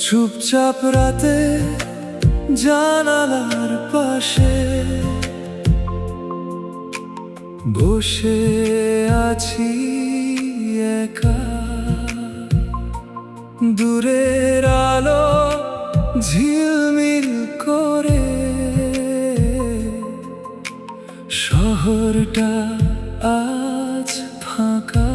চুপচাপ রাতে জানালার পাশে বসে আছি একা। দূরের আলো ঝিলমিল করে, শহরটা আজ ফাঁকা।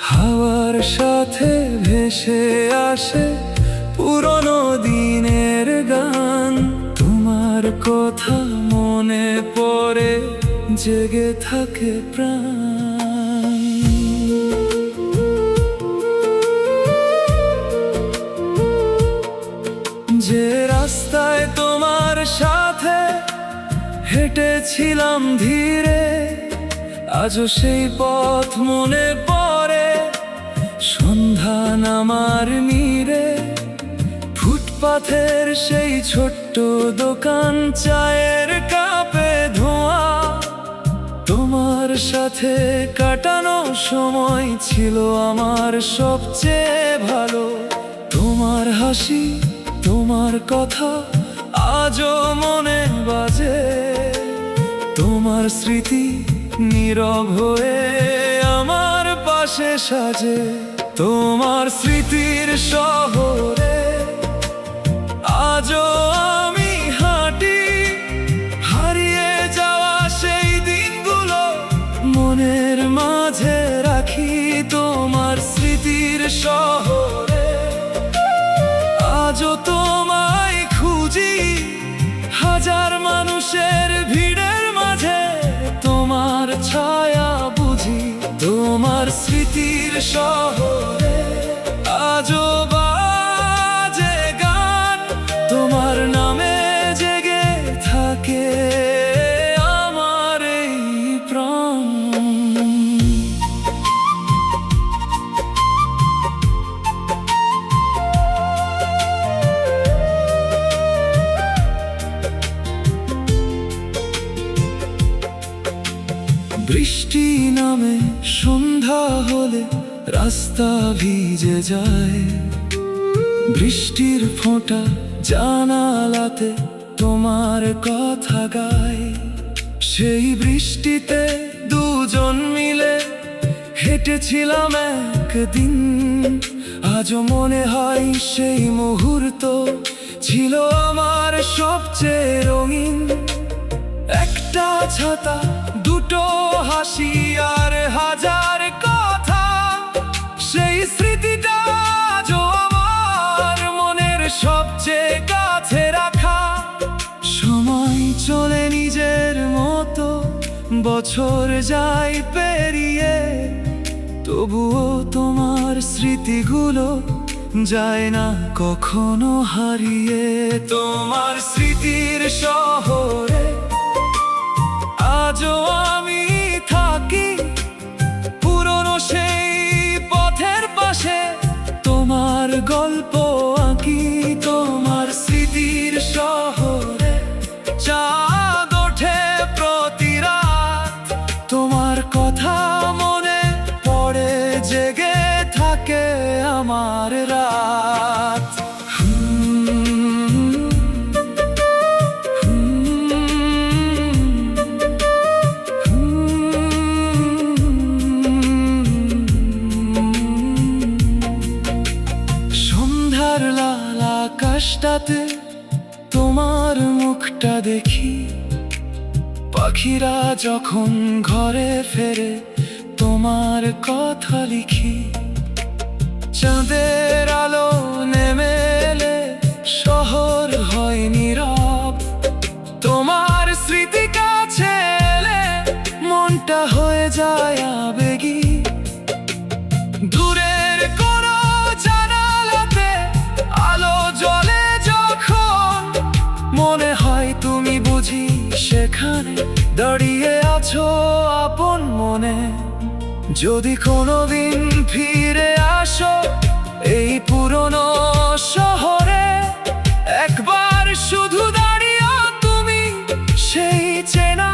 হাওয়ার সাথে ভেসে আসে পুরনো দিনের গান। তোমার কথা মনে পড়ে, জেগে থাকে প্রাণ। যে রাস্তায় তোমার সাথে হেঁটেছিলাম ধীরে, আজও সেই পথ মনে পড়ে। সন্ধ্যা নামার নীড়ে ফুটপাথের সেই ছোট্ট দোকান, চায়ের কাপে ধোঁয়া। তোমার সাথে কাটানো সময় ছিল আমার সবচেয়ে ভালো। তোমার হাসি, তোমার কথা আজও মনে বাজে। তোমার স্মৃতি নীরব হয়ে আমার পাশে সাজে। তোমার স্মৃতির শহরে আজও আমি হাঁটি, হারিয়ে যাওয়া সেই দিনগুলো মনের মাঝে রাখি। তোমার স্মৃতির শহরে আজও তোমায় খুঁজি, হাজার মানুষের ভিড়ের মাঝে তোমার ছায়া বুঝি। তোমার স্মৃতির শহরে আজও বাজে গান, তোমার নামে জেগে থাকে আমার এই প্রাণ। বৃষ্টি নামে সন্ধ্যা হলে রাস্তা ভিজে যায়। বৃষ্টির ফোঁটা জানালাতে তোমার কথা গায়। সেই বৃষ্টিতে দুজন মিলে হেঁটেছিলাম একদিন। আজও মনে হয় সেই মুহূর্ত ছিল আমার সবচেয়ে রঙিন। একটা ছাতা, দুটো হাসি আর হাজার কথা, সেই স্মৃতিটা আজও আমার মনের সবচেয়ে কাছে রাখা। সময় চলে নিজের মতো, বছর যায় পেরিয়ে, তবুও তোমার স্মৃতিগুলো যায় না কখনো হারিয়ে। তোমার স্মৃতির শহরে আজও আমি থাকি, পুরনো সেই পথের পাশে তোমার গল্প আঁকি। তোমার স্মৃতির শহরে চাঁদ ওঠে প্রতি রাত, তোমার কথা মনে পড়ে, জেগে থাকে আমার রাত। সন্ধ্যার লাল আকাশটাতে তোমার মুখটা দেখি। পাখিরা যখন ঘরে ফেরে তোমার কথা লিখি। চাঁদের আলো নেমে এলে শহর হয় নীরব। তোমার স্মৃতি কাছে এলে মনটা হয়ে যায় আবেগী। দূরের কোনো জানালাতে আলো জ্বলে যখন, মনে হয় তুমি বুঝি সেখানে দাঁড়িয়ে আছো আপন মনে। যদি কোনোদিন ফিরে আসো এই পুরনো শহরে, একবার শুধু দাঁড়িয়ে তুমি সেই চেনা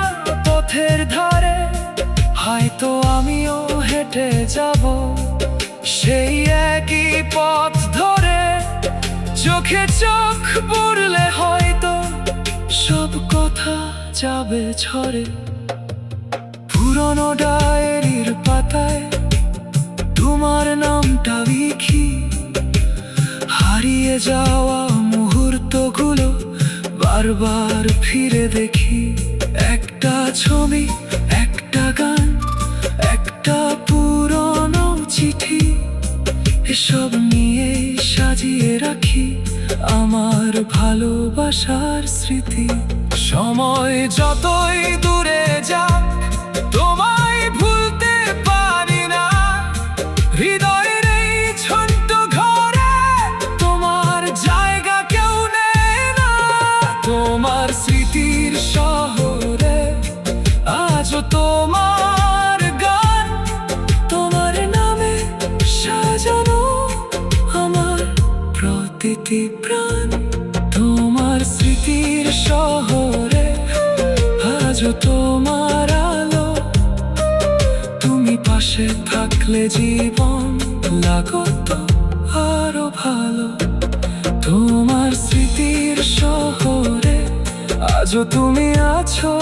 পথের ধারে। হয়তো আমিও হেঁটে যাব সেই একই পথ ধরে চোখে চোখ পড়লে হয়তো সব কথা যাবে ঝরে। পুরনো ডায়েরির পাতায় তোমার নামটা লিখি, হারিয়ে যাওয়া মুহূর্তগুলো বারবার ফিরে দেখি। একটা ছবি, একটা গান, একটা পুরনো চিঠি, এসব নিয়ে সাজিয়ে রাখি আমার ভালোবাসার স্মৃতি। সময় যতই দূরে যাক তোমায় ভুলতে পারি না, হৃদয়ের এই ছোট্ট ঘরে তোমার জায়গা কেউ নেয় না। তোমার স্মৃতির শহরে আজও তোমার গান, তোমার নামে সাজানো আমার প্রতিটি প্রাণ। তোমার স্মৃতির শহরে আজও তোমার আলো, তুমি পাশে থাকলে জীবন লাগতো আরো ভালো। তোমার স্মৃতির শহরে আজও তুমি আছো,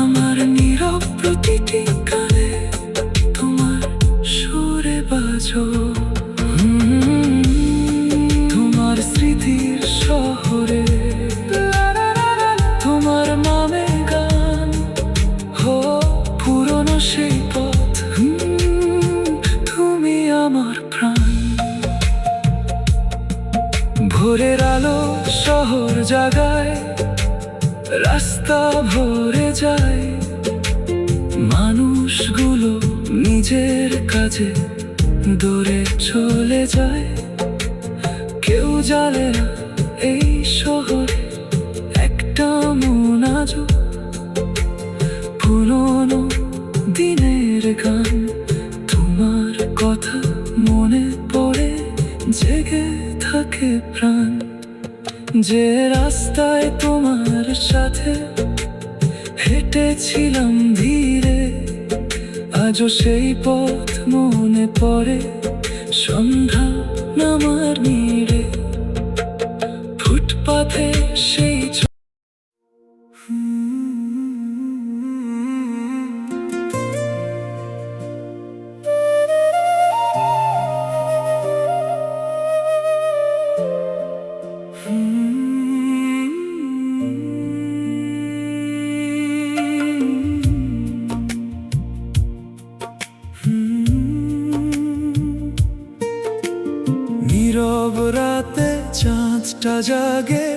আমার নীরব প্রতিটি গানে তোমার সুরে বাজো। তোমার স্মৃতির শহরে তোমার নামে গান, হো পুরনো সেই পথ, তুমি আমার প্রাণ। ভোরের আলো শহর জাগায়, রাস্তা ভরে যায়, মানুষগুলো নিজের কাজে দূরে চলে যায়। কেউ জানে না এই শহরে একটা মন আজও পুরনো দিনের গান। তোমার কথা মনে পড়ে জেগে থাকে প্রাণ, যে রাস্তায় তোমার সাথে হেঁটেছিলাম ধীরে, আজও সেই পথ মনে পড়ে সন্ধ্যা নামার নীড়ে। ফুটপাথে সেই নীরব রাতে চাঁদটা জাগে,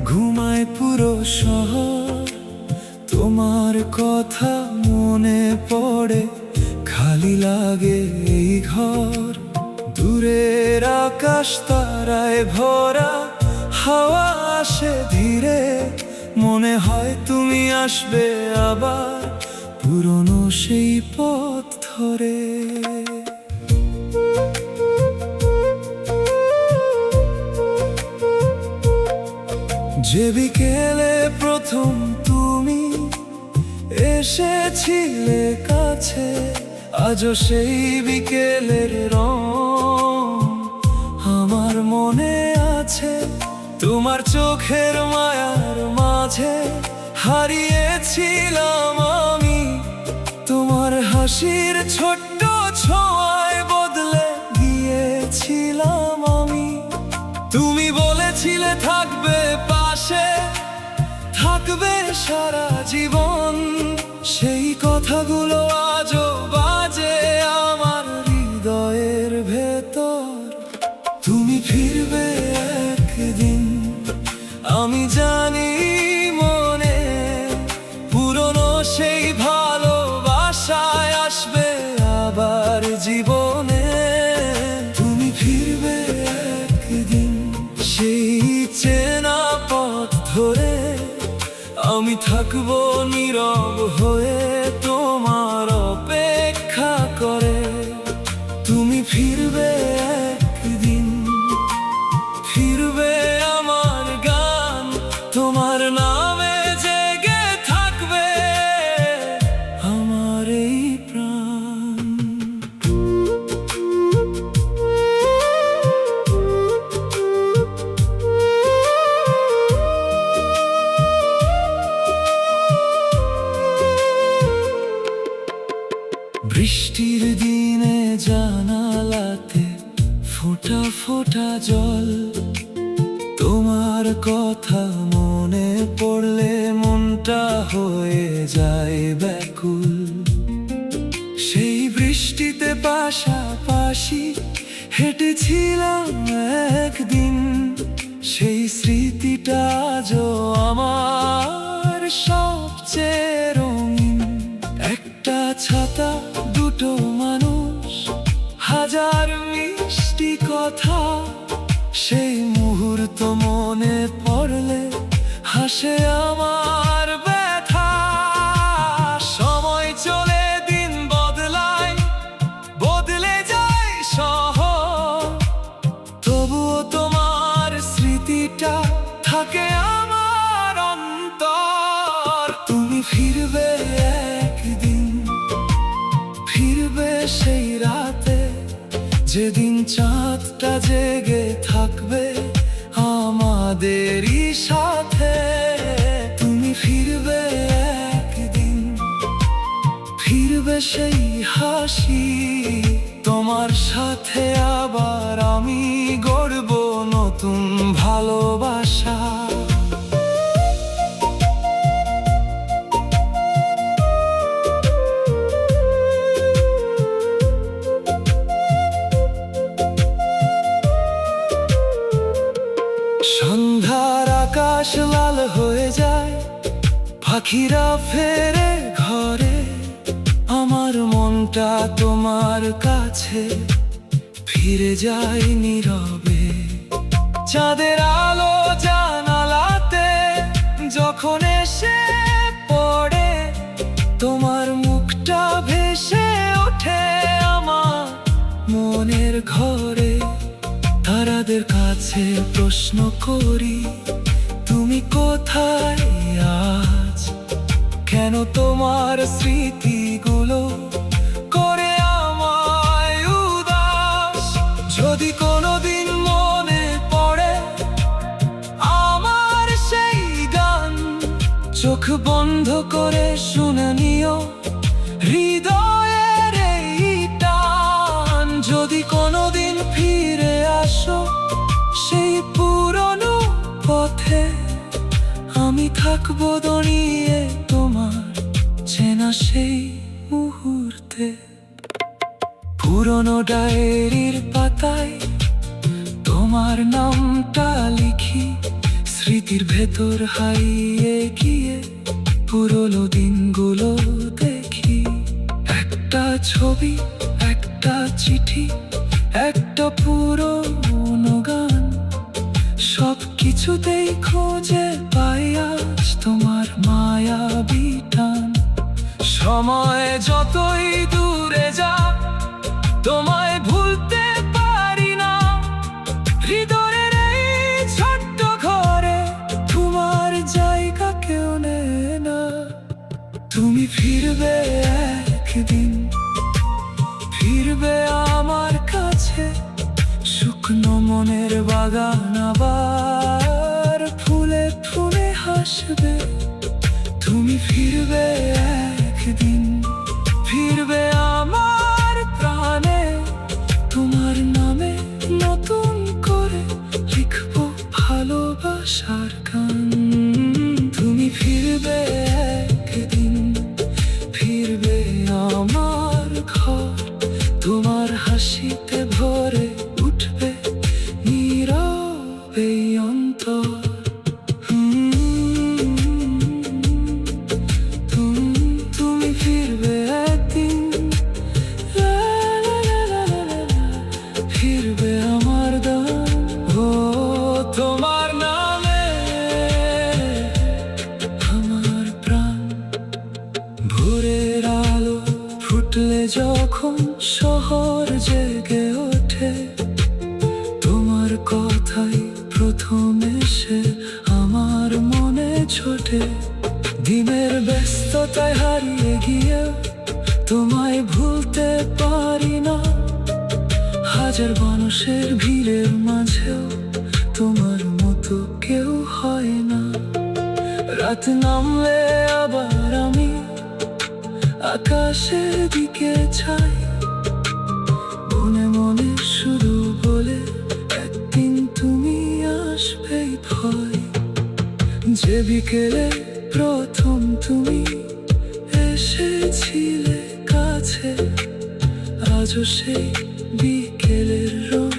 ঘুমায় পুরো শহর। তোমার কথা মনে পড়ে, খালি লাগে এই ঘর। দূরের আকাশ তারায় ভরা, হাওয়া আসে ধীরে, মনে হয় তুমি আসবে আবার পুরনো সেই পথ ধরে। যে বিকেলে প্রথম তুমি এসেছিলে কাছে, আজও সেই বিকেলের রং আমার মনে আছে। তোমার চোখের মায়ার মাঝে হারিয়েছিলাম আমি, তোমার হাসির ছোট্ট ছোঁয়ায় বদলে গিয়েছিলাম আমি। তুমি বলেছিলে থাকবে পাশে, থাকবে সারা জীবন, সেই কথাগুলো আজও বাজে আমার হৃদয়ের ভেতর। তুমি ফিরবে একদিন আমি জানি মনে, পুরনো সেই ভালোবাসায় আসবে আবার জীবনে। তুমি ফিরবে একদিন সেই চেনা পথ ধরে, আমি থাকবো নীরব হয়ে তোমার অপেক্ষা করে। তুমি ফিরবে একদিন, ফিরবে আমার গান, তোমার নামে জেগে থাকবে আমার এই প্রাণ। ভাটা জল। তোমার কথা মনে পড়লে মনটা হয়ে যায় ব্যাকুল। সেই বৃষ্টিতে পাশাপাশি হেঁটেছিলাম একদিন, সেই স্মৃতিটা আজও আমার সবচেয়ে রঙিন। একটা ছাতা, দুটো মানুষ, হাজার মিষ্টি কথা, সেই মুহূর্ত মনে পড়লে হাসে আমার ব্যথা। সময় চলে, দিন বদলায়, বদলে যায় শহর, তবুও তোমার স্মৃতিটা থাকে আমার অন্তর। তুমি ফিরবে একদিন, ফিরবে সেই রাতে, যেদিন চাঁদটা জেগে থাকবে আমাদেরই সাথে। তুমি ফিরবে একদিন, ফিরবে সেই হাসি, তোমার সাথে আবার আমি গড়ব নতুন ভালোবাসা। সন্ধ্যার আকাশ লাল হয়ে যায়, পাখিরা ফেরে ঘরে, আমার মনটা তোমার কাছে ফিরে যায় নীরবে। চাঁদের আলো জানালাতে যখন এসে পড়ে, তোমার মুখটা ভেসে ওঠে আমার মনের ঘরে। তারাদের কাছে প্রশ্ন করি, তুমি কোথায় আজ? কেন তোমার স্মৃতিগুলো করে আমায় উদাস? যদি কোনোদিন মনে পড়ে আমার সেই গান, চোখ বন্ধ করে শুনে নিও হৃদয়ের এই টান। যদি কোনোদিন ফিরে আসো সেই পুরনো পথে, আমি থাকবো দাঁড়িয়ে তোমার চেনা সেই মুহূর্তে। পুরনো ডায়েরির পাতায় তোমার নামটা লিখি, স্মৃতির ভেতর হারিয়ে গিয়ে পুরনো দিনগুলো দেখি। একটা ছবি, একটা চিঠি, একটা পুরনো গান, সব কিছুতেই খুঁজে পাই আজ তোমার মায়াবী টান। সময় যতই দূরে যাক, তোমায় ভুলতে পারি না। হৃদয়ের এই ছোট্ট ঘরে তোমার জায়গা কেউ নেয় না। তুমি ফিরবে একদিন, ফিরবে আমার কাছে, শুকনো মনের বাগান আবার ফুলে ফুলে হাসবে। তুমি ফিরবে একদিন, ফিরবে আমার প্রাণে, তোমার নামে নতুন করে লিখবো ভালোবাসার গান। তুমি ফিরবে একদিন, ফিরবে আমার ঘর, তোমার হাসিতে ভরে উঠবে নীরবে অন্তর। তুমি ফিরবে একদিন, ফিরবে আমার গান। ও তোমার নামে আমার প্রাণ। ভোরের আলো ফুটলে যখন শহর জেগে ওঠে, তোমার কথাই প্রথম এসে আমার মনে ছোটে। দিনের ব্যস্ততায় হারিয়ে গিয়ে তোমায় ভুলতে পারি না। হাজার মানুষের ভিড়ের মাঝেও তোমার মতো কেউ হয় না। রাত নামলে আবার আমি আকাশের দিকে চাই, মনে মনে শুধু বলে যে বিকেলে প্রথম তুমি এসেছিলে কাছে, আজও সেই বিকেলের রং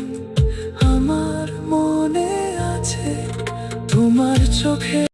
আমার মনে আছে। তোমার চোখে